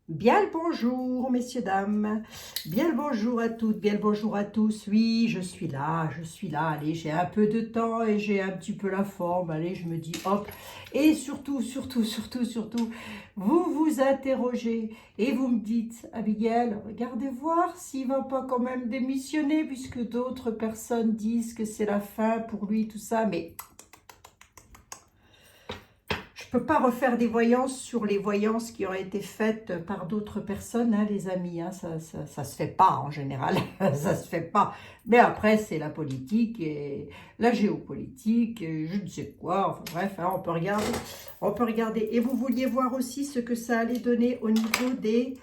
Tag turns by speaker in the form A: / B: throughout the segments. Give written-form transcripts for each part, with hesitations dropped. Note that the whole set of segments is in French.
A: Bien le bonjour, messieurs, dames. Bien le bonjour à toutes, bien le bonjour à tous. Oui, je suis là, je suis là. Allez, j'ai un peu de temps et j'ai un petit peu la forme. Allez, je me dis hop. Et surtout, vous vous interrogez et vous me dites, Abigail, regardez voir s'il va pas quand même démissionner puisque d'autres personnes disent que c'est la fin pour lui, tout ça. Mais je ne peux pas refaire des voyances sur les voyances qui ont été faites par d'autres personnes, hein, les amis. Hein, ça se fait pas en général, ça se fait pas. Mais après, c'est la politique et la géopolitique, et je ne sais quoi. Enfin bref, hein, on peut regarder. On peut regarder. Et vous vouliez voir aussi ce que ça allait donner au niveau des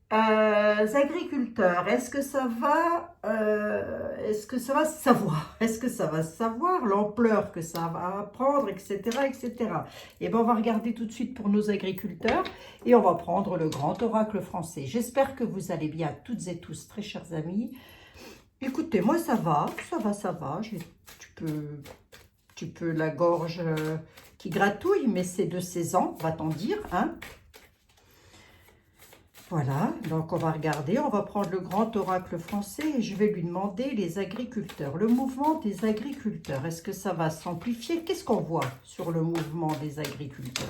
A: agriculteurs. Est-ce que ça va savoir, est-ce que ça va savoir l'ampleur que ça va prendre, etc., etc. Et bien, on va regarder tout de suite pour nos agriculteurs et on va prendre le grand oracle français. J'espère que vous allez bien, toutes et tous, très chers amis. Écoutez, moi, ça va. Tu peux la gorge qui gratouille, mais c'est de 16 ans, va-t-on dire, hein. Voilà, donc on va regarder, on va prendre le grand oracle français et je vais lui demander les agriculteurs. Le mouvement des agriculteurs, est-ce que ça va s'amplifier? Qu'est-ce qu'on voit sur le mouvement des agriculteurs?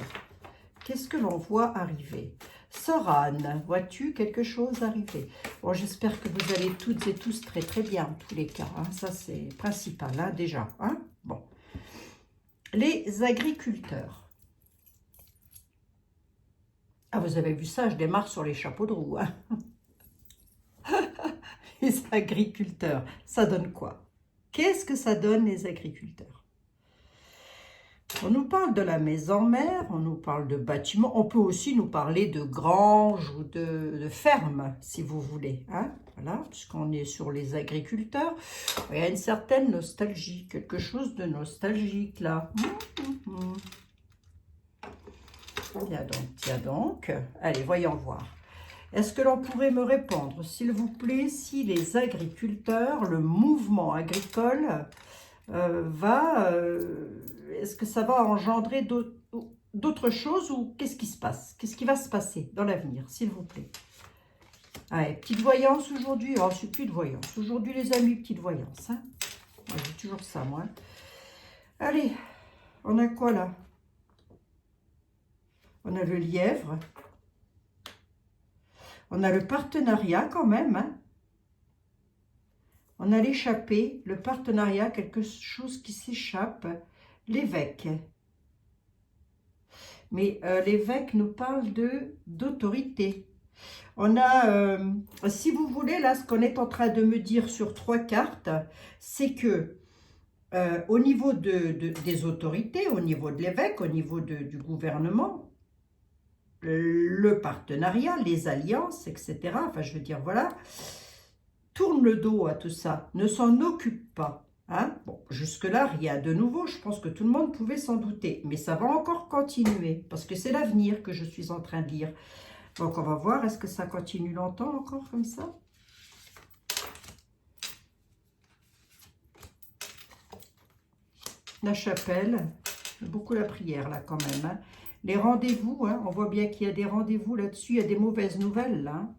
A: Qu'est-ce que l'on voit arriver? Soran, vois-tu quelque chose arriver? Bon, j'espère que vous allez toutes et tous très très bien, en tous les cas. Hein. Ça, c'est principal, hein, déjà. Hein. Bon. Les agriculteurs. Ah, vous avez vu ça, je démarre sur les chapeaux de roue. Hein. Les agriculteurs, ça donne quoi? Qu'est-ce que ça donne les agriculteurs? On nous parle de la maison mère, on nous parle de bâtiments, on peut aussi nous parler de granges ou de fermes, si vous voulez. Hein, voilà, puisqu'on est sur les agriculteurs, il y a une certaine nostalgie, quelque chose de nostalgique là. Tiens donc. Allez, voyons voir. Est-ce que l'on pourrait me répondre, s'il vous plaît, si les agriculteurs, le mouvement agricole est-ce que ça va engendrer d'autres choses ou qu'est-ce qui se passe? Qu'est-ce qui va se passer dans l'avenir, s'il vous plaît? Allez, petite voyance aujourd'hui. Oh, c'est plus de voyance. Aujourd'hui, les amis, petite voyance. Hein, moi, j'ai toujours ça, moi. Allez, on a quoi là? On a le lièvre. On a le partenariat quand même. Hein. On a l'échappée, le partenariat, quelque chose qui s'échappe. L'évêque. Mais l'évêque nous parle d'autorité. On a, si vous voulez, là, ce qu'on est en train de me dire sur 3 cartes, c'est que au niveau des autorités, au niveau de l'évêque, au niveau du gouvernement, le partenariat, les alliances, etc., enfin, je veux dire, voilà, tourne le dos à tout ça, ne s'en occupe pas. Hein? Bon, jusque-là, rien de nouveau, je pense que tout le monde pouvait s'en douter, mais ça va encore continuer, parce que c'est l'avenir que je suis en train de lire. Donc, on va voir, est-ce que ça continue longtemps encore comme ça? La chapelle, beaucoup la prière là quand même. Hein. Les rendez-vous, hein, on voit bien qu'il y a des rendez-vous là-dessus, il y a des mauvaises nouvelles là. Hein.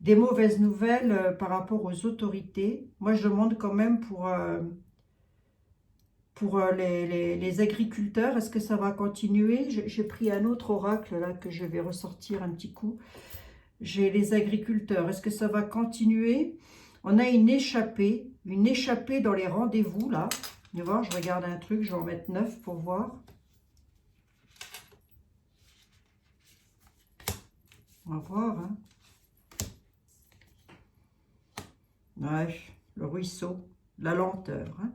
A: Des mauvaises nouvelles par rapport aux autorités. Moi, je demande quand même pour les agriculteurs, est-ce que ça va continuer? J'ai pris un autre oracle là que je vais ressortir un petit coup. J'ai les agriculteurs, est-ce que ça va continuer? On a une échappée dans les rendez-vous là. Vous voir, je regarde un truc, je vais en mettre 9 pour voir. On va voir, hein. Ouais, le ruisseau, la lenteur. Hein.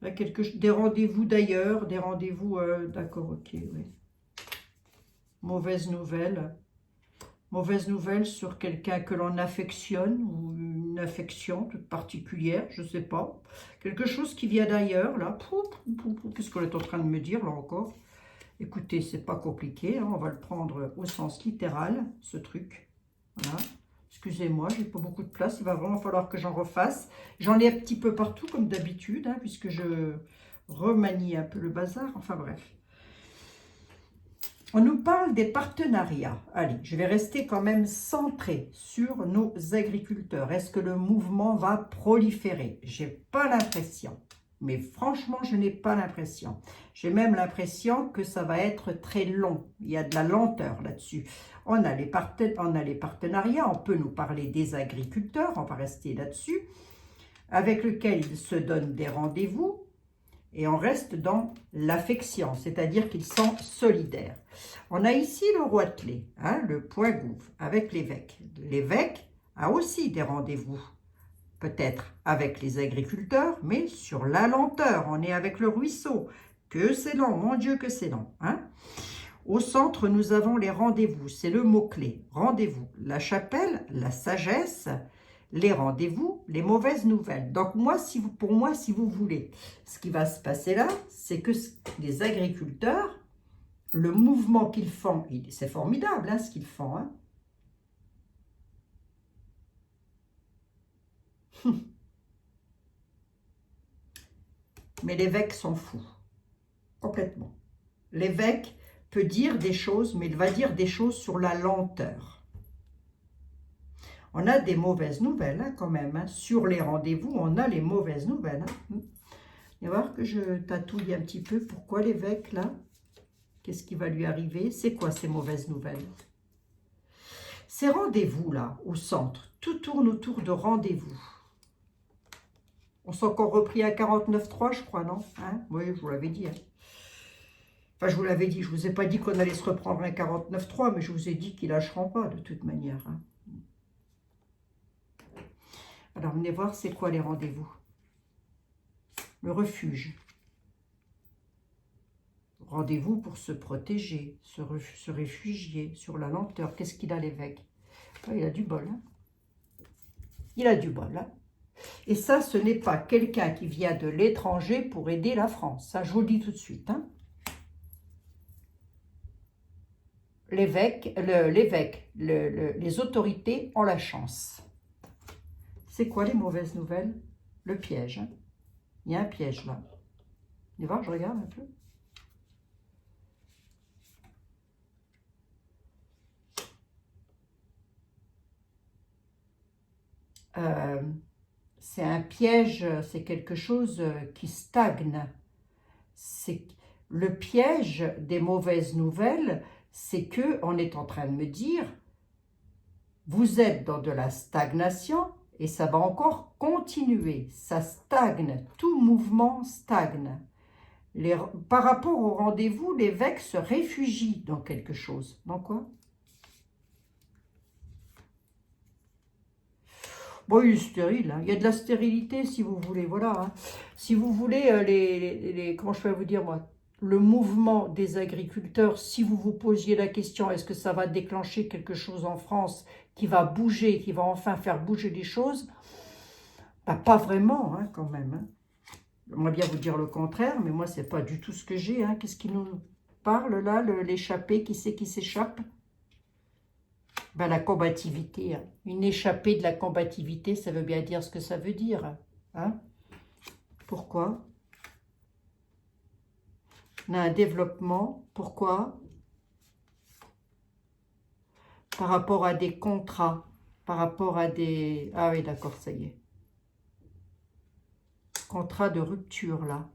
A: Là, des rendez-vous d'ailleurs, des rendez-vous, d'accord, ok, oui. Mauvaise nouvelle. Mauvaise nouvelle sur quelqu'un que l'on affectionne ou une affection toute particulière, je ne sais pas. Quelque chose qui vient d'ailleurs, là. Qu'est-ce qu'on est en train de me dire, là encore? Écoutez, c'est pas compliqué, hein, on va le prendre au sens littéral, ce truc. Voilà. Excusez-moi, j'ai pas beaucoup de place, il va vraiment falloir que j'en refasse. J'en ai un petit peu partout, comme d'habitude, hein, puisque je remanie un peu le bazar. Enfin bref. On nous parle des partenariats. Allez, je vais rester quand même centré sur nos agriculteurs. Est-ce que le mouvement va proliférer? J'ai pas l'impression. Mais franchement, je n'ai pas l'impression. J'ai même l'impression que ça va être très long. Il y a de la lenteur là-dessus. On a les partenariats. On peut nous parler des agriculteurs. On va rester là-dessus. Avec lesquels ils se donnent des rendez-vous. Et on reste dans l'affection, c'est-à-dire qu'ils sont solidaires. On a ici le roi de clé, hein, le point gouve, avec l'évêque. L'évêque a aussi des rendez-vous, peut-être avec les agriculteurs, mais sur la lenteur. On est avec le ruisseau. Que c'est long, mon Dieu, que c'est long. Hein. Au centre, nous avons les rendez-vous, c'est le mot-clé. Rendez-vous, la chapelle, la sagesse, les rendez-vous, les mauvaises nouvelles. Donc pour moi, si vous voulez, ce qui va se passer là, c'est que les agriculteurs, le mouvement qu'ils font, c'est formidable hein, ce qu'ils font. Hein. Mais l'évêque s'en fout, complètement. L'évêque peut dire des choses, mais il va dire des choses sur la lenteur. On a des mauvaises nouvelles hein, quand même. Hein. Sur les rendez-vous, on a les mauvaises nouvelles. Hein. Il va voir que je tatouille un petit peu. Pourquoi l'évêque, là? Qu'est-ce qui va lui arriver? C'est quoi ces mauvaises nouvelles? Ces rendez-vous, là, au centre, tout tourne autour de rendez-vous. On s'est encore repris à 49.3, je crois, non hein? Oui, je vous l'avais dit. Hein. Enfin, je vous l'avais dit. Je ne vous ai pas dit qu'on allait se reprendre à 49.3, mais je vous ai dit qu'ils ne lâcheront pas, de toute manière. Hein. Alors, venez voir, c'est quoi les rendez-vous? Le refuge. Rendez-vous pour se protéger, se réfugier sur la lenteur. Qu'est-ce qu'il a l'évêque? Oh, il a du bol. Hein. Il a du bol. Hein. Et ça, ce n'est pas quelqu'un qui vient de l'étranger pour aider la France. Ça, je vous le dis tout de suite. Hein. L'évêque, les autorités ont la chance. C'est quoi les mauvaises nouvelles? Le piège. Hein. Il y a un piège là. Vous voir, je regarde un peu. C'est un piège, c'est quelque chose qui stagne. C'est le piège des mauvaises nouvelles, c'est que on est en train de me dire, vous êtes dans de la stagnation et ça va encore continuer. Ça stagne, tout mouvement stagne. Par rapport au rendez-vous, l'évêque se réfugie dans quelque chose. Dans quoi? Bon, il est stérile. Hein. Il y a de la stérilité, si vous voulez. Voilà. Hein. Si vous voulez, comment je peux vous dire, moi, le mouvement des agriculteurs, si vous vous posiez la question, est-ce que ça va déclencher quelque chose en France qui va bouger, qui va enfin faire bouger les choses? Bah, pas vraiment, hein, quand même. Hein. J'aimerais bien vous dire le contraire, mais moi, c'est pas du tout ce que j'ai. Hein. Qu'est-ce qui nous parle, là, l'échappée? Qui c'est qui s'échappe? Ben, la combativité. Hein. Une échappée de la combativité, ça veut bien dire ce que ça veut dire. Hein. Pourquoi? On a un développement. Pourquoi? Par rapport à des contrats. Par rapport à des... Ah oui, d'accord, ça y est. Contrat de rupture, là.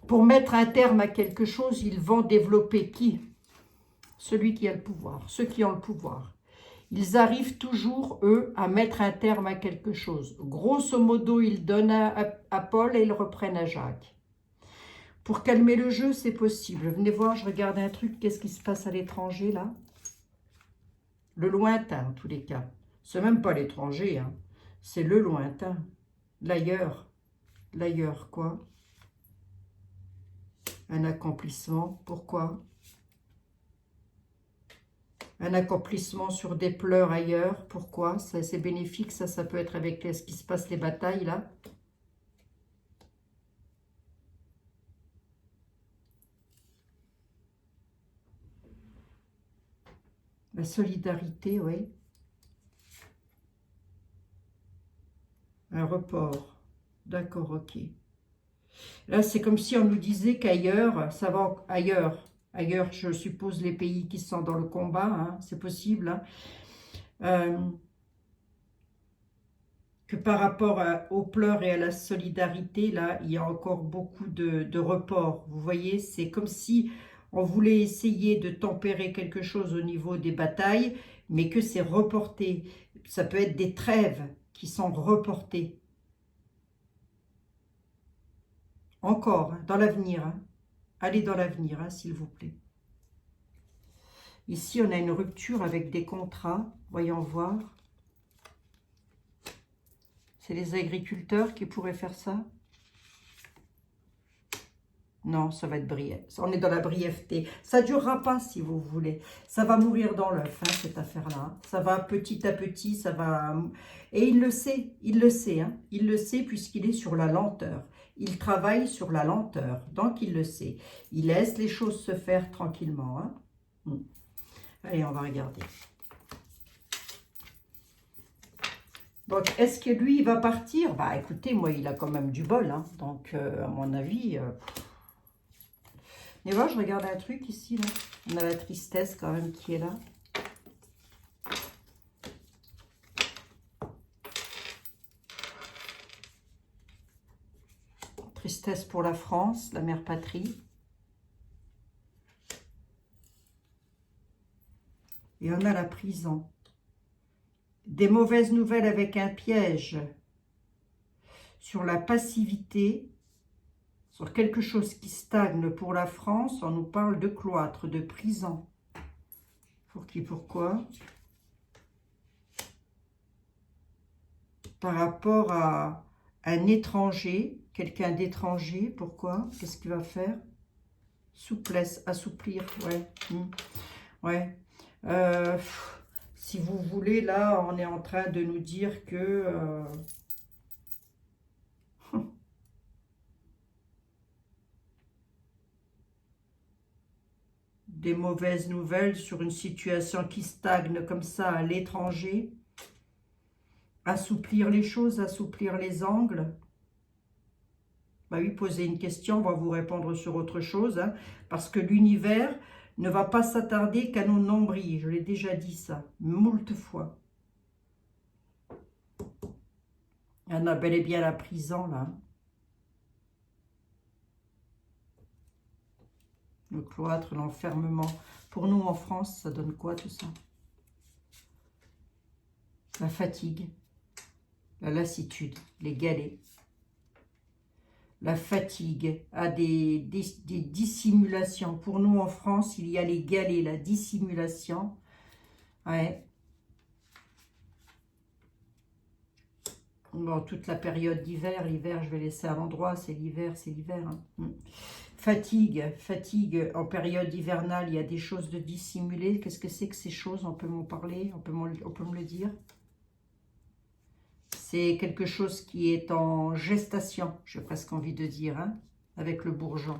A: Pour mettre un terme à quelque chose, ils vont développer qui? Celui qui a le pouvoir, ceux qui ont le pouvoir. Ils arrivent toujours, eux, à mettre un terme à quelque chose. Grosso modo, ils donnent à Paul et ils reprennent à Jacques. Pour calmer le jeu, c'est possible. Venez voir, je regarde un truc. Qu'est-ce qui se passe à l'étranger, là? Le lointain, en tous les cas. C'est même pas l'étranger, hein. C'est le lointain. L'ailleurs. L'ailleurs, quoi? Un accomplissement. Pourquoi? Un accomplissement sur des pleurs ailleurs. Pourquoi? C'est bénéfique, ça peut être avec ce qui se passe, les batailles, là. La solidarité, oui. Un report. D'accord, ok. Là, c'est comme si on nous disait qu'ailleurs, ça va ailleurs. Ailleurs, je suppose les pays qui sont dans le combat, hein, c'est possible. Hein. Que par rapport aux pleurs et à la solidarité, là, il y a encore beaucoup de reports. Vous voyez, c'est comme si on voulait essayer de tempérer quelque chose au niveau des batailles, mais que c'est reporté. Ça peut être des trêves qui sont reportées. Encore, hein, dans l'avenir. Hein. Allez dans l'avenir, hein, s'il vous plaît. Ici, on a une rupture avec des contrats. Voyons voir. C'est les agriculteurs qui pourraient faire ça? Non, ça va être briève. On est dans la brièveté. Ça ne durera pas, si vous voulez. Ça va mourir dans l'œuf, hein, cette affaire-là. Ça va petit à petit, ça va... Et il le sait, hein. Il le sait puisqu'il est sur la lenteur. Il travaille sur la lenteur, donc il le sait. Il laisse les choses se faire tranquillement. Hein. Allez, on va regarder. Donc, est-ce que lui, il va partir? Bah, écoutez, moi, il a quand même du bol. Hein. Donc, à mon avis... Mais voilà, je regarde un truc ici, là. On a la tristesse quand même qui est là. Tristesse pour la France, la mère patrie. Et on a la prison. Des mauvaises nouvelles avec un piège sur la passivité, sur quelque chose qui stagne pour la France. On nous parle de cloître, de prison. Pour qui, pourquoi? Par rapport à un étranger, quelqu'un d'étranger, pourquoi? Qu'est-ce qu'il va faire? Souplesse, assouplir, ouais. Ouais. Si vous voulez, là, on est en train de nous dire que... des mauvaises nouvelles sur une situation qui stagne comme ça à l'étranger. Assouplir les choses, assouplir les angles. Bah oui, posez une question, on va vous répondre sur autre chose. Hein, parce que l'univers ne va pas s'attarder qu'à nos nombrils. Je l'ai déjà dit ça, moult fois. On a bel et bien la prison, là. Le cloître, l'enfermement. Pour nous, en France, ça donne quoi, tout ça? La fatigue, la lassitude, les galets. La fatigue à des dissimulations. Pour nous, en France, il y a les galets, la dissimulation. Ouais. Bon, toute la période d'hiver, l'hiver, je vais laisser à l'endroit, c'est l'hiver, c'est l'hiver. Hein. Fatigue en période hivernale, il y a des choses de dissimulées. Qu'est-ce que c'est que ces choses? On peut m'en parler, on peut me le dire. C'est quelque chose qui est en gestation, j'ai presque envie de dire, hein, avec le bourgeon.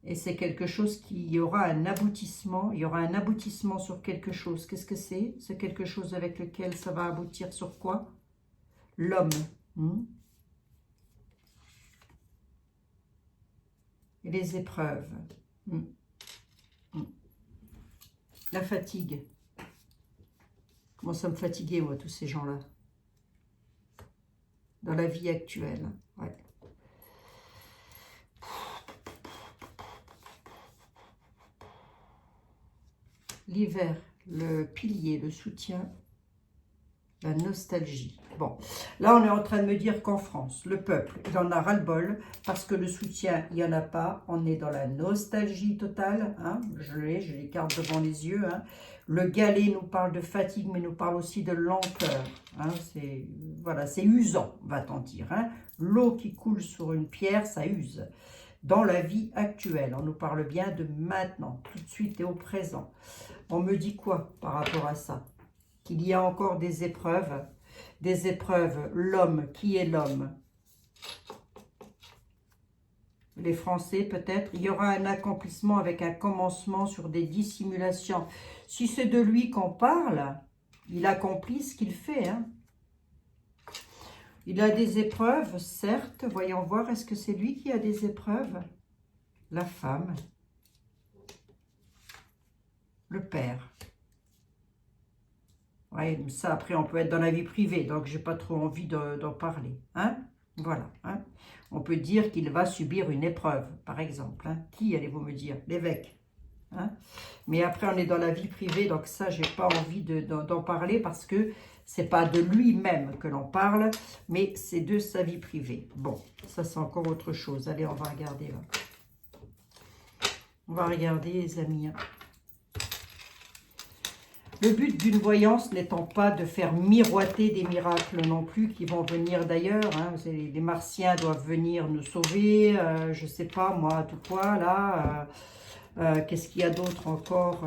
A: Et c'est quelque chose qui aura un aboutissement, il y aura un aboutissement sur quelque chose. Qu'est-ce que c'est? C'est quelque chose avec lequel ça va aboutir sur quoi? L'homme. Et les épreuves. La fatigue. Comment ça me fatiguer, moi, tous ces gens-là? Dans la vie actuelle. Ouais. L'hiver, le pilier, le soutien, la nostalgie. Bon, là, on est en train de me dire qu'en France, le peuple, il en a ras-le-bol parce que le soutien, il n'y en a pas. On est dans la nostalgie totale. Hein, je l'écarte devant les yeux. Hein. Le galet nous parle de fatigue, mais nous parle aussi de lenteur. Hein, voilà, c'est usant, va-t-on dire. Hein. L'eau qui coule sur une pierre, ça use. Dans la vie actuelle, on nous parle bien de maintenant, tout de suite et au présent. On me dit quoi par rapport à ça? Qu'il y a encore des épreuves. Des épreuves, l'homme, qui est l'homme? Les Français peut-être. Il y aura un accomplissement avec un commencement sur des dissimulations. Si c'est de lui qu'on parle, il accomplit ce qu'il fait. Hein. Il a des épreuves, certes. Voyons voir, est-ce que c'est lui qui a des épreuves? La femme. Le père. Oui, ça, après, on peut être dans la vie privée, donc j'ai pas trop envie d'en parler. Hein? Voilà. Hein? On peut dire qu'il va subir une épreuve, par exemple. Hein? Qui allez-vous me dire? L'évêque. Hein? Mais après, on est dans la vie privée, donc ça, j'ai pas envie d'en parler parce que c'est pas de lui-même que l'on parle, mais c'est de sa vie privée. Bon, ça, c'est encore autre chose. Allez, on va regarder là. On va regarder, les amis. Hein. Le but d'une voyance n'étant pas de faire miroiter des miracles non plus qui vont venir d'ailleurs. Hein. Les Martiens doivent venir nous sauver, je ne sais pas moi, tout quoi là. Qu'est-ce qu'il y a d'autre encore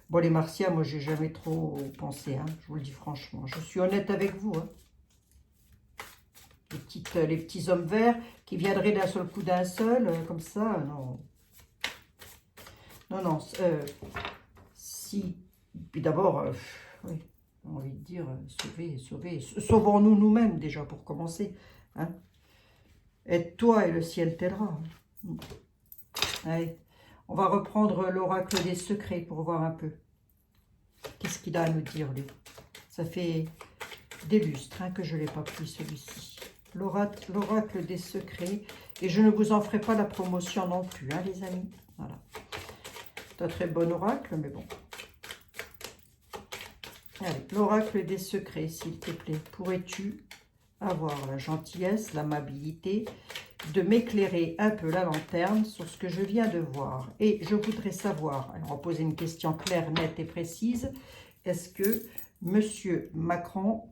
A: Bon, les Martiens, moi, j'ai jamais trop pensé, hein, je vous le dis franchement. Je suis honnête avec vous. Hein. Les petits hommes verts qui viendraient d'un seul coup d'un seul, comme ça, non. Non, non, si. Puis d'abord, oui, j'ai envie de dire, sauvons-nous nous-mêmes déjà pour commencer. Hein. Aide-toi et le ciel t'aidera. Allez, on va reprendre l'oracle des secrets pour voir un peu. Qu'est-ce qu'il a à nous dire, lui? Ça fait des lustres hein, que je ne l'ai pas pris, celui-ci. L'oracle des secrets. Et je ne vous en ferai pas la promotion non plus, hein, les amis. Voilà. C'est un très bon oracle, mais bon. Allez, l'oracle des secrets, s'il te plaît. Pourrais-tu avoir la gentillesse, l'amabilité de m'éclairer un peu la lanterne sur ce que je viens de voir? Et je voudrais savoir, alors on va poser une question claire, nette et précise, est-ce que Monsieur Macron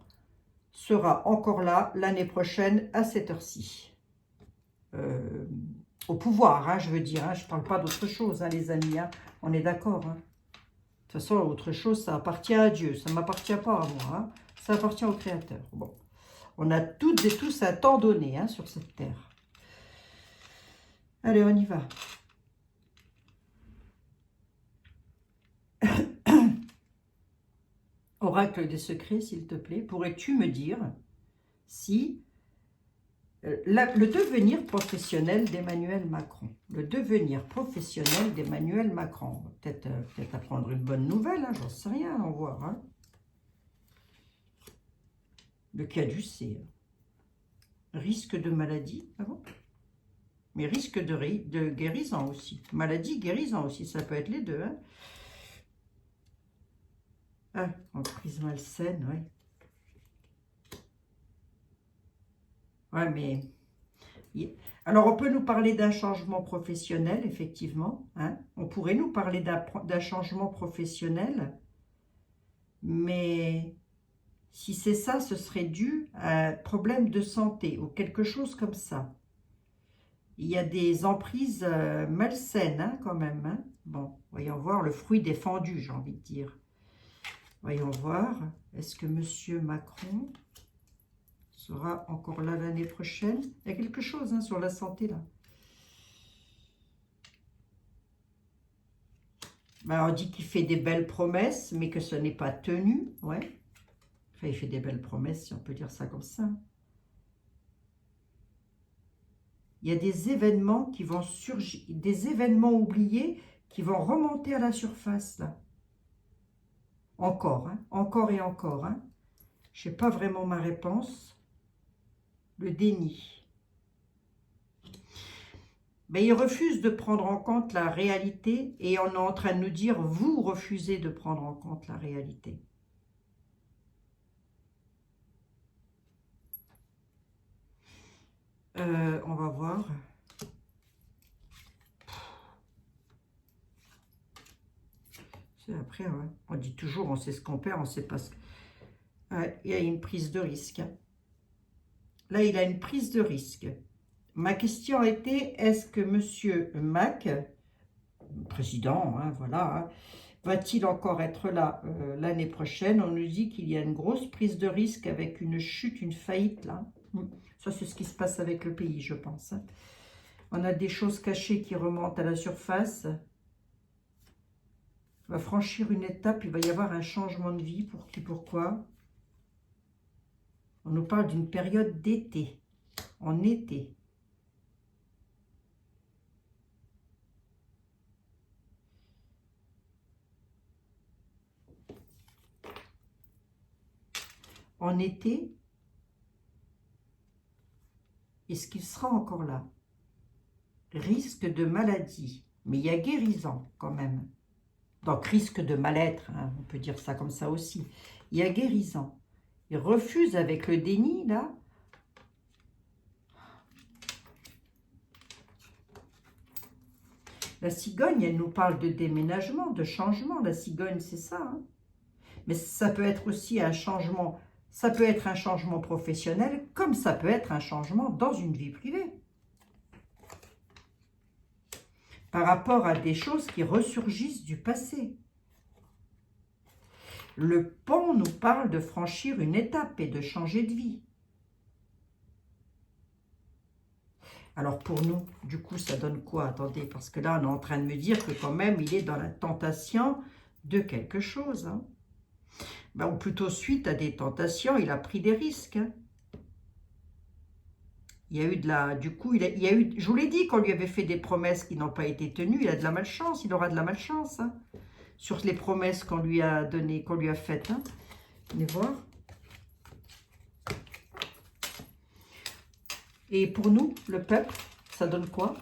A: sera encore là l'année prochaine à cette heure-ci? Au pouvoir, hein, je veux dire, hein, je ne parle pas d'autre chose, hein, les amis, hein, on est d'accord. Hein. De toute façon, autre chose, ça appartient à Dieu, ça ne m'appartient pas à moi, hein, ça appartient au Créateur. Bon, on a toutes et tous un temps donné hein, sur cette terre. Allez, on y va. Oracle des secrets, s'il te plaît, pourrais-tu me dire si le devenir professionnel d'Emmanuel Macron, le devenir professionnel d'Emmanuel Macron, peut-être apprendre une bonne nouvelle, hein, j'en sais rien, on va voir. Hein. Le caducée. Risque de maladie, ah bon? Mais risque de guérison aussi. Maladie, guérison aussi, ça peut être les deux. Hein. Ah, emprise malsaine, oui. Ouais, mais... Alors, on peut nous parler d'un changement professionnel, effectivement. Hein. On pourrait nous parler d'un changement professionnel. Mais si c'est ça, ce serait dû à un problème de santé ou quelque chose comme ça. Il y a des emprises malsaines, hein, quand même. Hein. Bon, voyons voir le fruit défendu, j'ai envie de dire. Voyons voir, est-ce que Monsieur Macron sera encore là l'année prochaine? Il y a quelque chose hein, sur la santé, là. Ben, on dit qu'il fait des belles promesses, mais que ce n'est pas tenu. Ouais. Enfin, il fait des belles promesses, si on peut dire ça comme ça. Il y a des événements qui vont surgir, des événements oubliés qui vont remonter à la surface, là. Encore, hein, encore et encore. Hein. Je n'ai pas vraiment ma réponse. Le déni. Mais il refuse de prendre en compte la réalité et on est en train de nous dire, vous refusez de prendre en compte la réalité. On va voir. Après, ouais. On dit toujours, on sait ce qu'on perd, on ne sait pas ce que... Ouais, il y a une prise de risque. Là, il a une prise de risque. Ma question était, est-ce que Monsieur Mac, président, hein, voilà, hein, va-t-il encore être là l'année prochaine? On nous dit qu'il y a une grosse prise de risque avec une chute, une faillite, là. Ça, c'est ce qui se passe avec le pays, je pense. Hein. On a des choses cachées qui remontent à la surface. va franchir une étape, il va y avoir un changement de vie. Pour qui, pourquoi? On nous parle d'une période d'été, en été. En été, est-ce qu'il sera encore là? Risque de maladie, mais il y a guérison quand même. Donc risque de mal-être, hein, on peut dire ça comme ça aussi. Il y a guérison. Il refuse avec le déni, là. La cigogne, elle nous parle de déménagement, de changement. La cigogne, c'est ça. Hein. Mais ça peut être aussi un changement. Ça peut être un changement professionnel, comme ça peut être un changement dans une vie privée. Par rapport à des choses qui ressurgissent du passé. Le pont nous parle de franchir une étape et de changer de vie. Alors pour nous, du coup, ça donne quoi? Attendez, parce que là, on est en train de me dire que quand même, il est dans la tentation de quelque chose. Hein. Ben, ou plutôt suite à des tentations, il a pris des risques. Hein. Il y a eu de la... Du coup, il y a eu... Je vous l'ai dit, qu'on lui avait fait des promesses qui n'ont pas été tenues, il a de la malchance, il aura de la malchance. Hein, sur les promesses qu'on lui a données, qu'on lui a faites. Hein. Venez voir. Et pour nous, le peuple, ça donne quoi?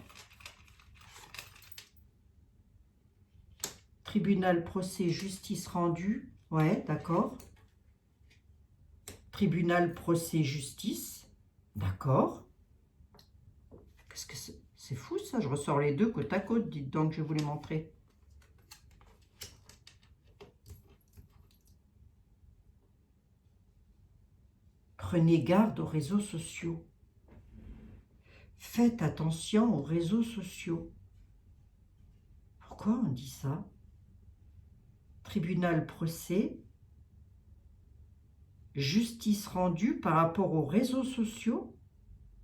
A: Tribunal, procès, justice rendue. Ouais, d'accord. Tribunal, procès, justice. D'accord. Qu'est-ce que c'est? C'est fou ça, je ressors les deux côte à côte, dites donc, je vais vous les montrer. Prenez garde aux réseaux sociaux. Faites attention aux réseaux sociaux. Pourquoi on dit ça? Tribunal, procès, justice rendue par rapport aux réseaux sociaux.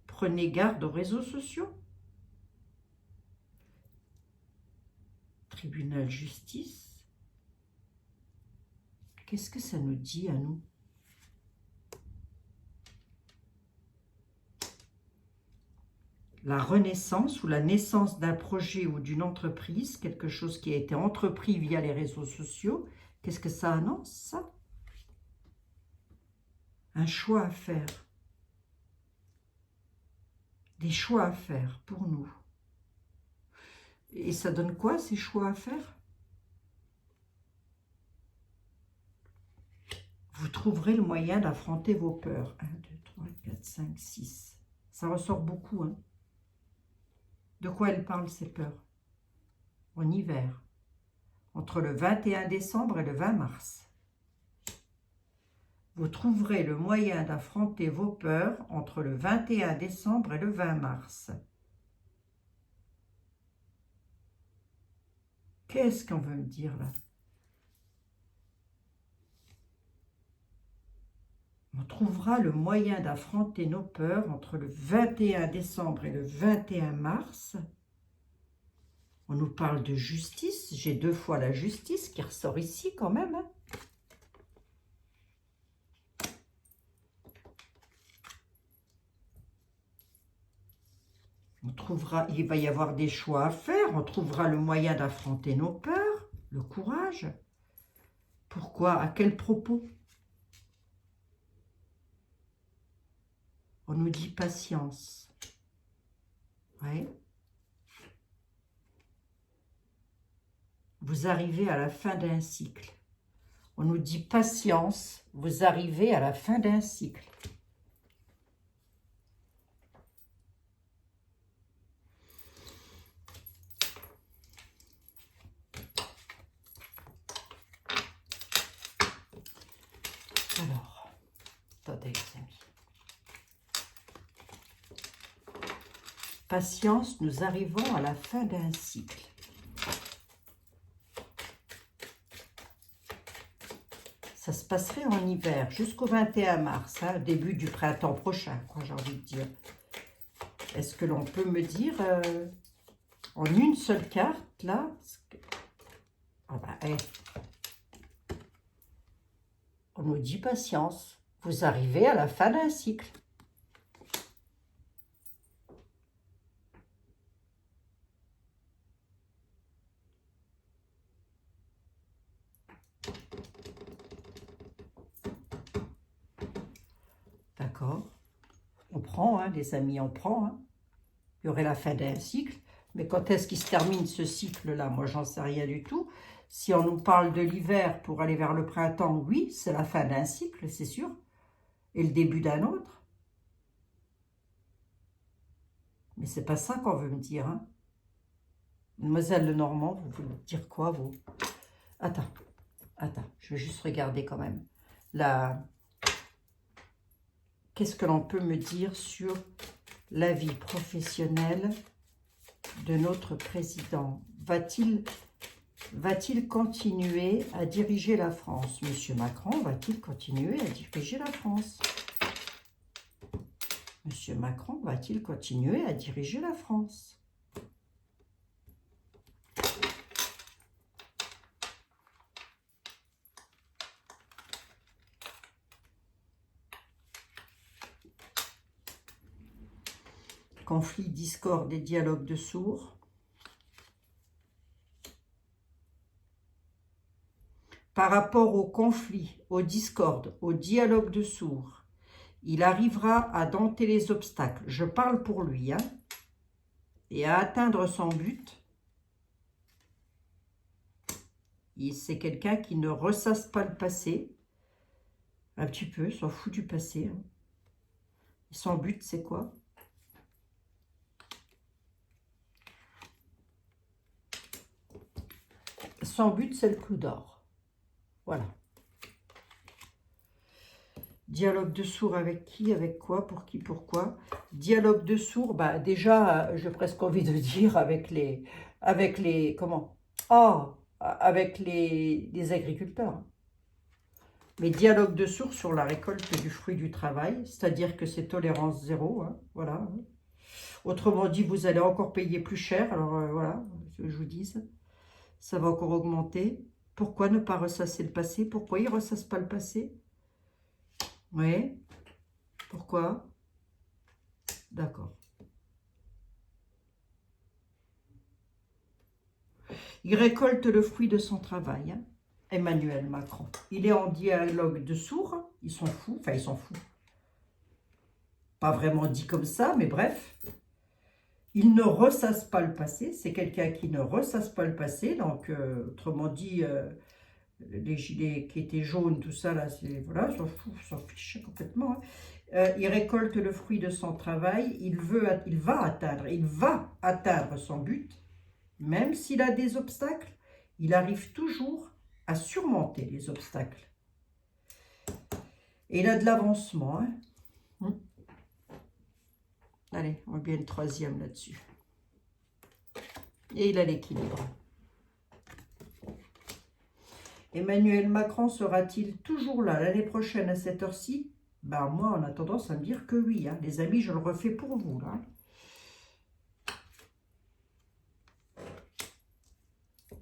A: Prenez garde aux réseaux sociaux. Tribunal, justice. Qu'est-ce que ça nous dit à nous? La renaissance ou la naissance d'un projet ou d'une entreprise, quelque chose qui a été entrepris via les réseaux sociaux. Qu'est-ce que ça annonce, ça? Un choix à faire. Des choix à faire pour nous. Et ça donne quoi, ces choix à faire? Vous trouverez le moyen d'affronter vos peurs. 1, 2, 3, 4, 5, 6. Ça ressort beaucoup, hein? De quoi elles parlent, ces peurs? En hiver, entre le 21 décembre et le 20 mars. Vous trouverez le moyen d'affronter vos peurs entre le 21 décembre et le 20 mars. Qu'est-ce qu'on veut me dire là? On trouvera le moyen d'affronter nos peurs entre le 21 décembre et le 21 mars. On nous parle de justice. J'ai 2 fois la justice qui ressort ici quand même. Hein. On trouvera, il va y avoir des choix à faire. On trouvera le moyen d'affronter nos peurs, le courage. Pourquoi? À quel propos? On nous dit patience. Ouais. Vous arrivez à la fin d'un cycle. On nous dit patience, vous arrivez à la fin d'un cycle. Alors, attendez les amis. Patience, nous arrivons à la fin d'un cycle. Ça se passerait en hiver, jusqu'au 21 mars, hein, début du printemps prochain, quoi, j'ai envie de dire. Est-ce que l'on peut me dire, en une seule carte, là, Ah bah, on nous dit patience. Vous arrivez à la fin d'un cycle. D'accord? On prend, hein, les amis, on prend. Hein. Il y aurait la fin d'un cycle. Mais quand est-ce qu'il se termine ce cycle-là? Moi, j'en sais rien du tout. Si on nous parle de l'hiver pour aller vers le printemps, oui, c'est la fin d'un cycle, c'est sûr. Et le début d'un autre. Mais c'est pas ça qu'on veut me dire. Hein. Mademoiselle Lenormand, vous voulez dire quoi, vous? Attends, je vais juste regarder quand même. Qu'est-ce que l'on peut me dire sur la vie professionnelle de notre président? Va-t-il continuer à diriger la France? Monsieur Macron va-t-il continuer à diriger la France? Monsieur Macron va-t-il continuer à diriger la France? Conflit, discorde et dialogue de sourds. Par rapport au conflit, au discorde, au dialogue de sourds, il arrivera à dompter les obstacles. Je parle pour lui, hein, et à atteindre son but. C'est quelqu'un qui ne ressasse pas le passé. Un petit peu, s'en fout du passé. Hein. Son but, c'est quoi? Son but, c'est le clou d'or. Voilà. Dialogue de sourds avec qui? Avec quoi? Pour qui? Pourquoi? Dialogue de sourds, bah déjà, j'ai presque envie de dire avec les comment? Oh, avec les agriculteurs. Mais dialogue de sourds sur la récolte du fruit du travail, c'est-à-dire que c'est tolérance zéro, hein, voilà. Autrement dit, vous allez encore payer plus cher, alors voilà, ce que je vous dis, ça va encore augmenter. Pourquoi ne pas ressasser le passé? Pourquoi il ne ressasse pas le passé? Oui. Pourquoi? D'accord. Il récolte le fruit de son travail, hein, Emmanuel Macron. Il est en dialogue de sourds, hein, ils sont fous, enfin ils sont fous. Pas vraiment dit comme ça, mais bref. Il ne ressasse pas le passé, c'est quelqu'un qui ne ressasse pas le passé, donc autrement dit, les gilets qui étaient jaunes, tout ça, là, c'est voilà, s'en fiche complètement. Hein. Il récolte le fruit de son travail, il va atteindre son but, même s'il a des obstacles, il arrive toujours à surmonter les obstacles. Et il a de l'avancement. Hein. Allez, on va bien une troisième là-dessus. Et il a l'équilibre. Emmanuel Macron sera-t-il toujours là l'année prochaine à cette heure-ci? Ben moi, on a tendance à me dire que oui. Hein. Les amis, je le refais pour vous. Là.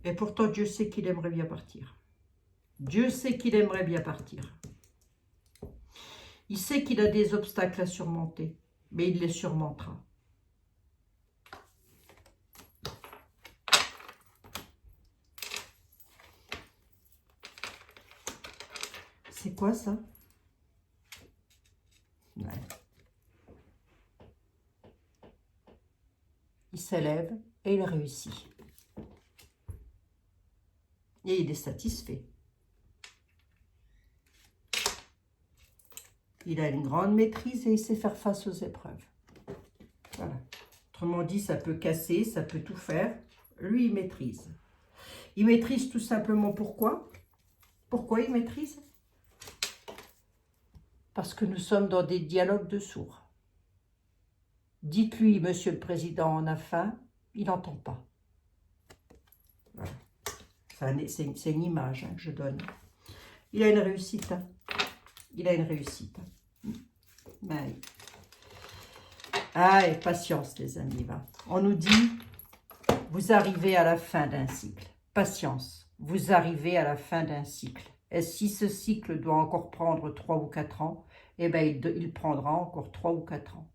A: Et pourtant, Dieu sait qu'il aimerait bien partir. Dieu sait qu'il aimerait bien partir. Il sait qu'il a des obstacles à surmonter, mais il les surmontera. C'est quoi ça? Ouais. Il s'élève et il réussit. Et il est satisfait. Il a une grande maîtrise et il sait faire face aux épreuves. Voilà. Autrement dit, ça peut casser, ça peut tout faire. Lui, il maîtrise. Il maîtrise tout simplement pourquoi? Pourquoi il maîtrise? Parce que nous sommes dans des dialogues de sourds. Dites-lui, Monsieur le Président, on a faim, il n'entend pas. Voilà. C'est une image hein, que je donne. Il a une réussite. Hein. Il a une réussite. Ouais. Ah, et patience, les amis. Va. On nous dit, vous arrivez à la fin d'un cycle. Patience. vous arrivez à la fin d'un cycle. Et si ce cycle doit encore prendre 3 ou 4 ans, eh bien, il prendra encore 3 ou 4 ans.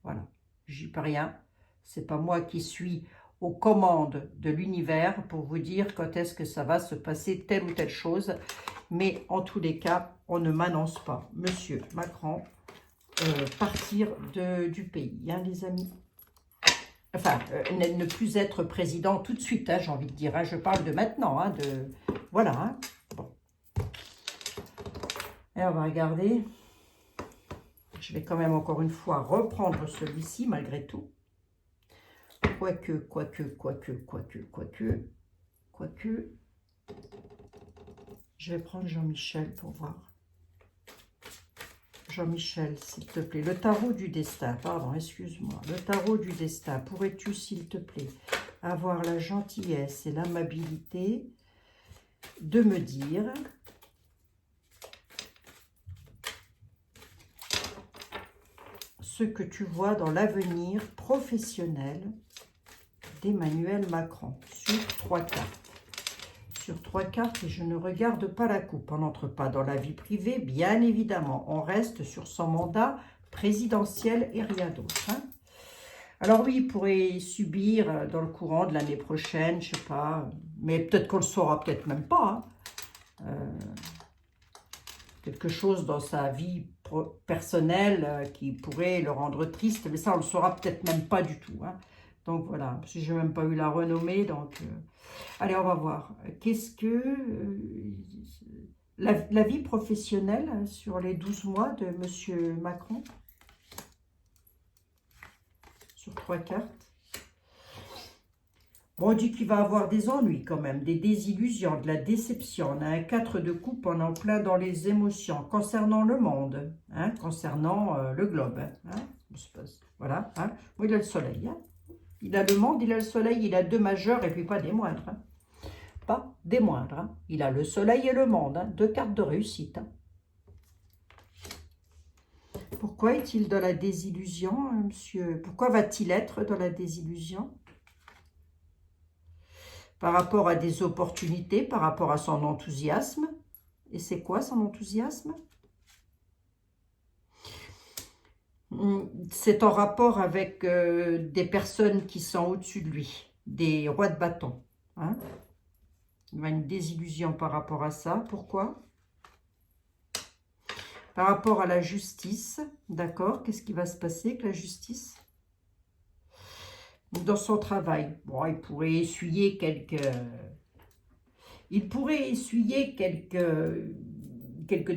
A: Voilà, j'y peux rien. C'est pas moi qui suis aux commandes de l'univers pour vous dire quand est-ce que ça va se passer telle ou telle chose. Mais en tous les cas, on ne m'annonce pas, Monsieur Macron, partir du pays, hein, les amis. Enfin, ne plus être président tout de suite, hein, j'ai envie de dire. Hein, je parle de maintenant, hein, voilà. Hein. Bon. Et on va regarder. Je vais quand même encore une fois reprendre celui-ci, malgré tout. Quoique. Je vais prendre Jean-Michel pour voir. Jean-Michel, s'il te plaît. Le tarot du destin, pardon, excuse-moi. Le tarot du destin, pourrais-tu, s'il te plaît, avoir la gentillesse et l'amabilité de me dire ce que tu vois dans l'avenir professionnel d'Emmanuel Macron sur 3 cartes. Sur 3 cartes, et je ne regarde pas la coupe. On n'entre pas dans la vie privée, bien évidemment. On reste sur son mandat présidentiel et rien d'autre. Hein. Alors oui, il pourrait subir dans le courant de l'année prochaine, je ne sais pas, mais peut-être qu'on ne le saura peut-être même pas. Hein. Quelque chose dans sa vie personnelle qui pourrait le rendre triste, mais ça, on ne le saura peut-être même pas du tout. Hein. Donc voilà, parce que je n'ai même pas eu la renommée, donc... Allez, on va voir. Qu'est-ce que... la vie professionnelle sur les 12 mois de M. Macron? Sur 3 cartes. Bon, on dit qu'il va avoir des ennuis quand même, des désillusions, de la déception. On a un 4 de coupe, on est en plein dans les émotions. Concernant le monde, hein, concernant le globe. Hein, voilà. Hein. Oui, il a le soleil. Hein. Il a le monde, il a le soleil, il a 2 majeurs et puis pas des moindres. Hein. Pas des moindres. Hein. Il a le soleil et le monde. Hein. 2 cartes de réussite. Hein. Pourquoi est-il dans la désillusion, monsieur? Pourquoi va-t-il être dans la désillusion? Par rapport à des opportunités, par rapport à son enthousiasme. Et c'est quoi son enthousiasme? C'est en rapport avec des personnes qui sont au-dessus de lui, des rois de bâton. Hein? Il a une désillusion par rapport à ça. Pourquoi? Par rapport à la justice, d'accord? Qu'est-ce qui va se passer avec la justice? Dans son travail. Bon, il pourrait essuyer quelques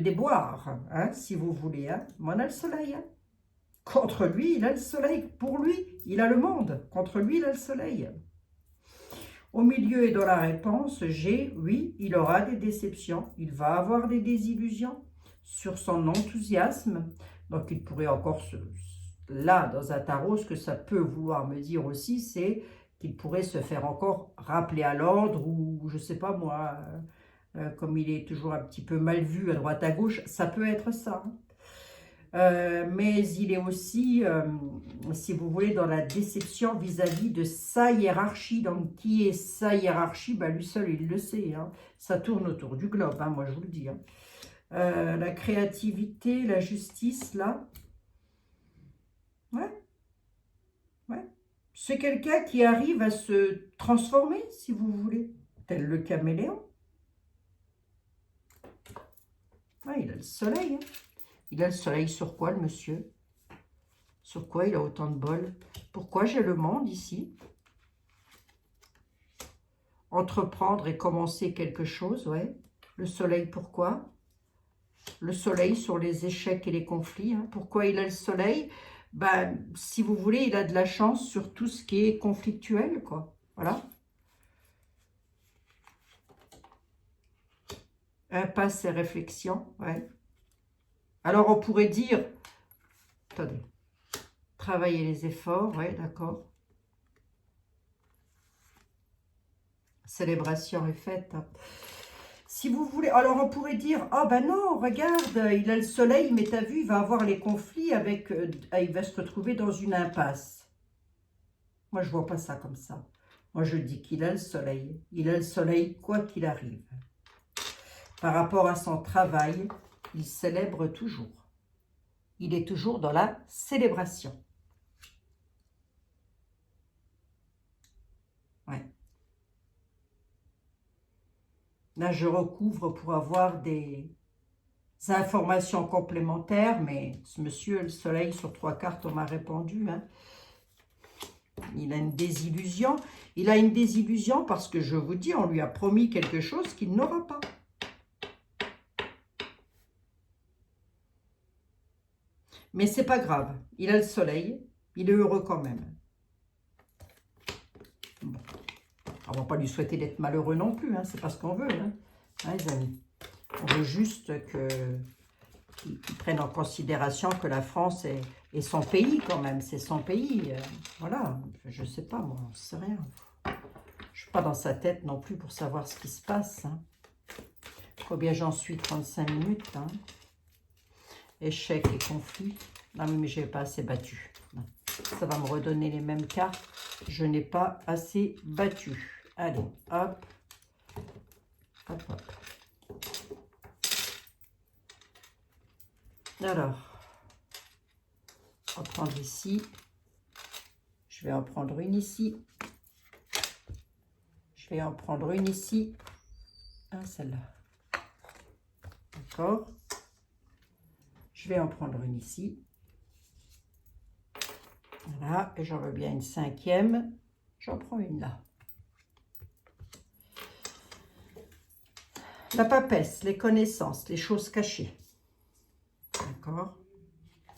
A: déboires, hein, si vous voulez. Hein. Mais on a le soleil. Hein. Contre lui, il a le soleil. Pour lui, il a le monde. Contre lui, il a le soleil. Au milieu et dans la réponse, j'ai, oui, il aura des déceptions. Il va avoir des désillusions sur son enthousiasme. Donc, il pourrait encore là, dans un tarot, ce que ça peut vouloir me dire aussi, c'est qu'il pourrait se faire encore rappeler à l'ordre ou, je ne sais pas moi, comme il est toujours un petit peu mal vu à droite à gauche, ça peut être ça. Mais il est aussi, si vous voulez, dans la déception vis-à-vis de sa hiérarchie. Donc, qui est sa hiérarchie? Ben, lui seul, il le sait. Hein. Ça tourne autour du globe, hein, moi, je vous le dis. Hein. La créativité, la justice, là. Ouais. Ouais. C'est quelqu'un qui arrive à se transformer, si vous voulez, tel le caméléon. Ouais, il a le soleil. Hein. Il a le soleil sur quoi, le monsieur? Sur quoi il a autant de bol? Pourquoi j'ai le monde ici? Entreprendre et commencer quelque chose, ouais. Le soleil, pourquoi? Le soleil sur les échecs et les conflits. Hein. Pourquoi il a le soleil? Ben, si vous voulez, il a de la chance sur tout ce qui est conflictuel, quoi. Voilà. Impasse et réflexion, ouais. Alors, on pourrait dire... Attendez. Travailler les efforts, ouais, d'accord. Célébration est faite. Hein. Si vous voulez... Alors, on pourrait dire, ah ben non, regarde, il a le soleil, mais t'as vu, il va avoir les conflits avec... il va se retrouver dans une impasse. Moi, je vois pas ça comme ça. Moi, je dis qu'il a le soleil. Il a le soleil quoi qu'il arrive. Par rapport à son travail, il célèbre toujours. Il est toujours dans la célébration. Ouais. Là, je recouvre pour avoir des informations complémentaires, mais ce monsieur, le soleil sur 3 cartes, on m'a répondu. Hein. Il a une désillusion. Il a une désillusion parce que, je vous dis, on lui a promis quelque chose qu'il n'aura pas. Mais c'est pas grave. Il a le soleil. Il est heureux quand même. Bon. On ne va pas lui souhaiter d'être malheureux non plus. Hein. C'est pas ce qu'on veut, hein, les amis. On veut juste qu'ils prennent en considération que la France est son pays quand même. C'est son pays. Voilà. Je ne sais pas, moi. Je ne sais rien. Je ne suis pas dans sa tête non plus pour savoir ce qui se passe. Hein. Combien j'en suis? 35 minutes. Hein. Échec et conflit. Non, mais je n'ai pas assez battu. Non. Ça va me redonner les mêmes cartes. Je n'ai pas assez battu. Allez, hop. Hop, hop. Alors, on va prendre ici. Je vais en prendre une ici. Je vais en prendre une ici. Ah, celle-là. D'accord. Je vais en prendre une ici. Voilà, et j'en veux bien une 5e. J'en prends une là. La papesse, les connaissances, les choses cachées. D'accord.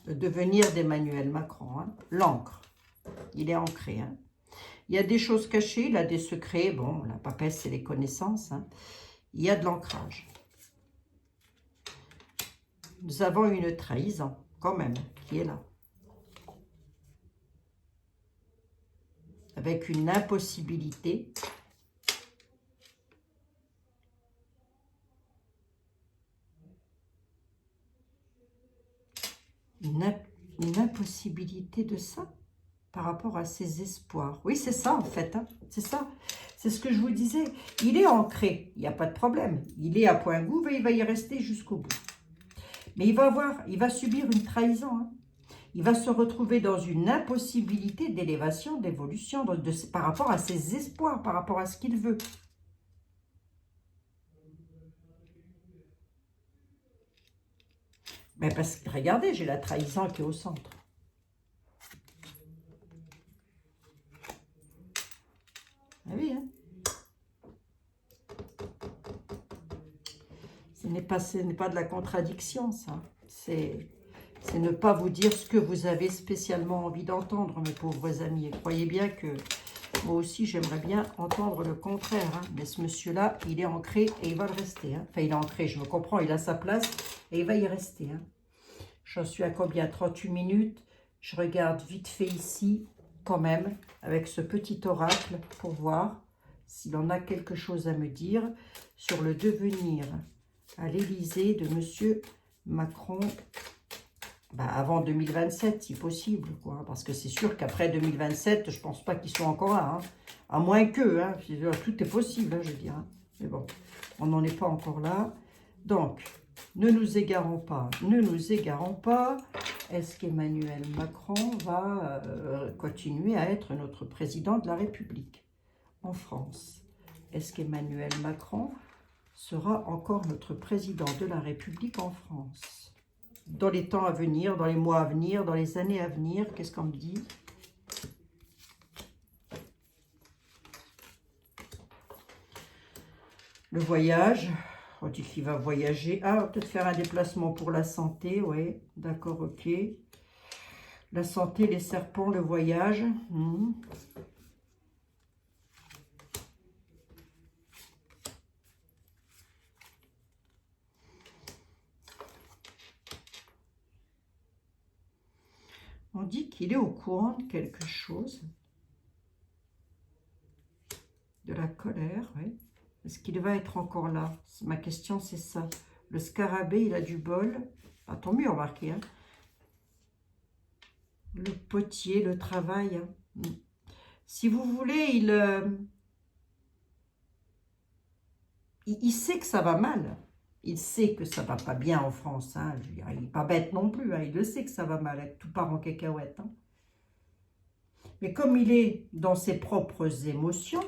A: Le devenir d'Emmanuel Macron. Hein. L'encre. Il est ancré. Hein. Il y a des choses cachées, il a des secrets. Bon, la papesse, c'est les connaissances. Hein. Il y a de l'ancrage. Nous avons une trahison, quand même, qui est là. Avec une impossibilité. Une impossibilité de ça par rapport à ses espoirs. Oui, c'est ça en fait. Hein. C'est ça. C'est ce que je vous disais. Il est ancré. Il n'y a pas de problème. Il est à point gouv et il va y rester jusqu'au bout. Mais il va subir une trahison. Hein. Il va se retrouver dans une impossibilité d'élévation, d'évolution par rapport à ses espoirs, par rapport à ce qu'il veut. Mais parce que, regardez, j'ai la trahison qui est au centre. Ah oui, hein. Ce n'est pas de la contradiction, ça. C'est ne pas vous dire ce que vous avez spécialement envie d'entendre, mes pauvres amis. Et croyez bien que moi aussi, j'aimerais bien entendre le contraire. Hein. Mais ce monsieur-là, il est ancré et il va le rester. Hein. Enfin, il est ancré, je me comprends, il a sa place et il va y rester. Hein. J'en suis à combien? 38 minutes. Je regarde vite fait ici, quand même, avec ce petit oracle, pour voir s'il en a quelque chose à me dire sur le devenir à l'Élysée de monsieur Macron. Avant 2027, si possible, quoi. Parce que c'est sûr qu'après 2027, je ne pense pas qu'ils soient encore là. Hein. À moins que, hein, tout est possible, hein, je veux dire. Hein. Mais bon, on n'en est pas encore là. Donc, ne nous égarons pas, ne nous égarons pas. Est-ce qu'Emmanuel Macron va continuer à être notre président de la République en France? Est-ce qu'Emmanuel Macron sera encore notre président de la République en France? Dans les temps à venir, dans les mois à venir, dans les années à venir, qu'est-ce qu'on me dit? Le voyage, on dit qu'il va voyager. Ah, peut-être faire un déplacement pour la santé, oui, d'accord, ok. La santé, les serpents, le voyage. On dit qu'il est au courant de quelque chose. De la colère, oui. Est-ce qu'il va être encore là? Ma question, c'est ça. Le scarabée, il a du bol. Ah, tant mieux, remarquez. Hein. Le potier, le travail. Hein. Si vous voulez, il sait que ça va mal. Il sait que ça va pas bien en France. Hein. Je veux dire, il n'est pas bête non plus. Hein. Il le sait que ça va mal. Tout part en cacahuète. Hein. Mais comme il est dans ses propres émotions,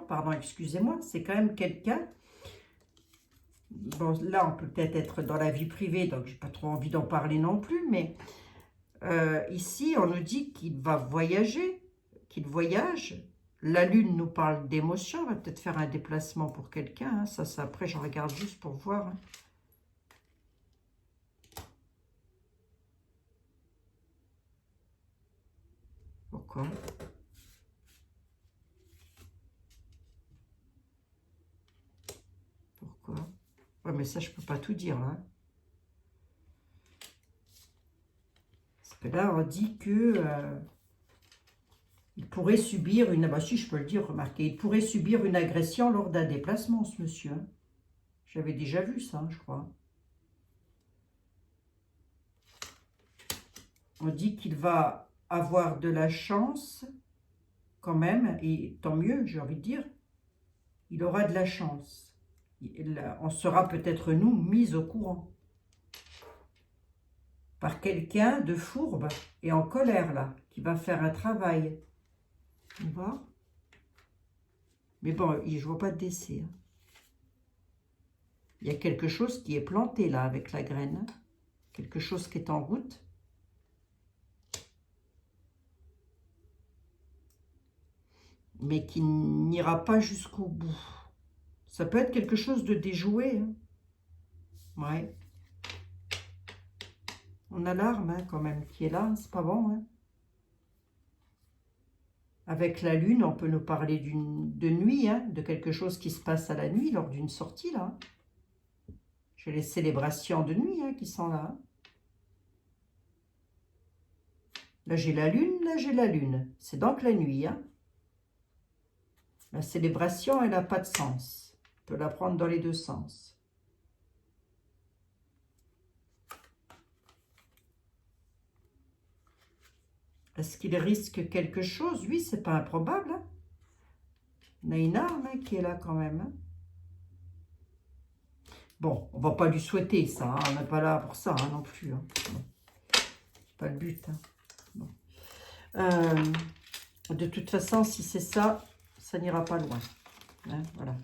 A: pardon, excusez-moi, c'est quand même quelqu'un. Bon, là, on peut peut-être être dans la vie privée, donc j'ai pas trop envie d'en parler non plus, mais ici, on nous dit qu'il va voyager, qu'il voyage. La Lune nous parle d'émotion, on va peut-être faire un déplacement pour quelqu'un. Hein. Ça, après, je regarde juste pour voir. Hein. Pourquoi? Pourquoi? Ouais, mais ça, je peux pas tout dire. Hein. Parce que là, on dit que... il pourrait subir une... Bah si, je peux le dire, remarquez. Il pourrait subir une agression lors d'un déplacement, ce monsieur. Hein. J'avais déjà vu ça, je crois. On dit qu'il va avoir de la chance, quand même, et tant mieux, j'ai envie de dire. Il aura de la chance. On sera peut-être, nous, mis au courant. Par quelqu'un de fourbe et en colère, là, qui va faire un travail. On va. Mais bon, je ne vois pas de décès. Hein. Il y a quelque chose qui est planté, là, avec la graine. Quelque chose qui est en route. Mais qui n'ira pas jusqu'au bout. Ça peut être quelque chose de déjoué. Hein. Ouais. On a l'arme, hein, quand même, qui est là. C'est pas bon, hein. Avec la lune, on peut nous parler de nuit, hein, de quelque chose qui se passe à la nuit, lors d'une sortie, là. J'ai les célébrations de nuit hein, qui sont là. Hein. Là, j'ai la lune, là, j'ai la lune. C'est donc la nuit, hein. La célébration, elle n'a pas de sens. On peut la prendre dans les deux sens. Est-ce qu'il risque quelque chose? Oui, c'est pas improbable. Hein. On a une arme hein, qui est là quand même. Hein. Bon, on va pas lui souhaiter ça. Hein. On n'est pas là pour ça hein, non plus. Hein. Bon. C'est pas le but. Hein. Bon. De toute façon, si c'est ça, ça n'ira pas loin. Hein, voilà,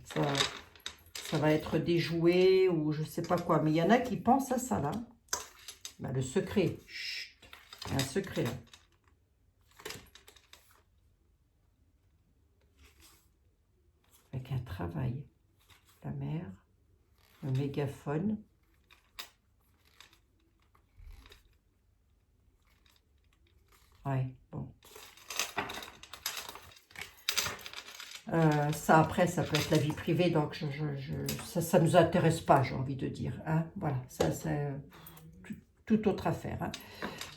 A: ça va être déjoué ou je sais pas quoi. Mais il y en a qui pensent à ça là. Ben, le secret. Chut, il y a un secret là. Avec un travail. La mer, le mégaphone. Ouais, bon. Ça, après, ça peut être la vie privée, donc ça ne nous intéresse pas, j'ai envie de dire. Hein. Voilà, ça, c'est toute autre affaire.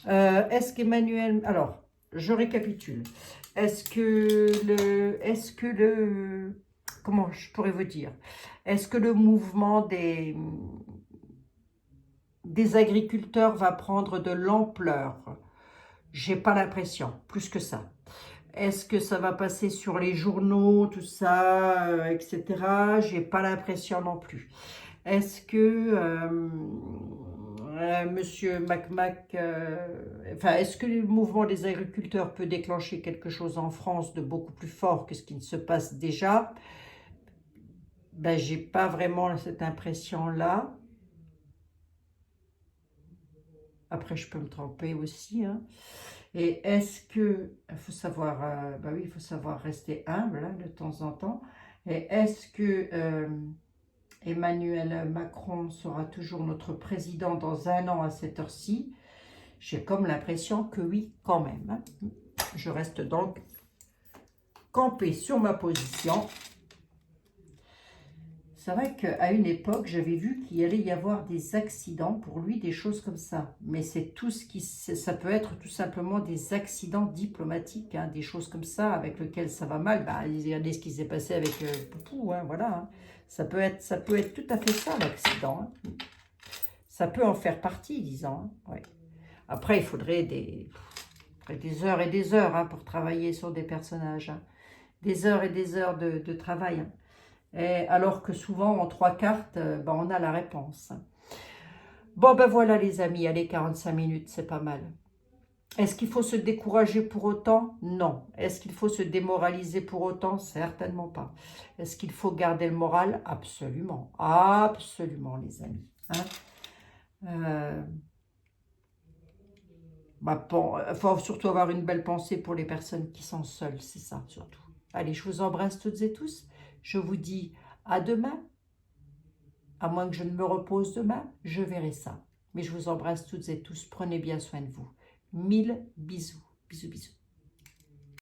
A: Hein. Est-ce qu'Emmanuel... Alors, je récapitule. Est-ce que le... Comment je pourrais vous dire? Est-ce que le mouvement des agriculteurs va prendre de l'ampleur? J'ai pas l'impression, plus que ça. Est-ce que ça va passer sur les journaux, tout ça, etc. J'ai pas l'impression non plus. Est-ce que Monsieur Mac, est-ce que le mouvement des agriculteurs peut déclencher quelque chose en France de beaucoup plus fort que ce qui se passe déjà? Ben, j'ai pas vraiment cette impression-là. Après, je peux me tromper aussi, hein. Et est-ce que, il faut savoir, bah oui, il faut savoir rester humble hein, de temps en temps. Et est-ce que Emmanuel Macron sera toujours notre président dans 1 an à cette heure-ci? J'ai comme l'impression que oui, quand même. Hein. Je reste donc campée sur ma position. C'est vrai qu'à une époque, j'avais vu qu'il allait y avoir des accidents pour lui, des choses comme ça. Mais c'est tout ce qui... Ça peut être tout simplement des accidents diplomatiques, hein, des choses comme ça, avec lesquelles ça va mal. Bah, regardez ce qui s'est passé avec Poupou, hein, voilà. Hein. Ça peut être tout à fait ça, l'accident. Hein. Ça peut en faire partie, disons. Hein, ouais. Après, il faudrait des... Et des heures hein, pour travailler sur des personnages. Hein. Des heures et des heures de travail. Hein. Et alors que souvent, en 3 cartes, ben, on a la réponse. Bon, ben voilà les amis, allez, 45 minutes, c'est pas mal. Est-ce qu'il faut se décourager pour autant? Non. Est-ce qu'il faut se démoraliser pour autant? Certainement pas. Est-ce qu'il faut garder le moral? Absolument. Absolument, les amis. Hein bon, faut surtout avoir une belle pensée pour les personnes qui sont seules, c'est ça, surtout. Allez, je vous embrasse toutes et tous. Je vous dis à demain. À moins que je ne me repose demain, je verrai ça. Mais je vous embrasse toutes et tous. Prenez bien soin de vous. 1000 bisous. Bisous, bisous.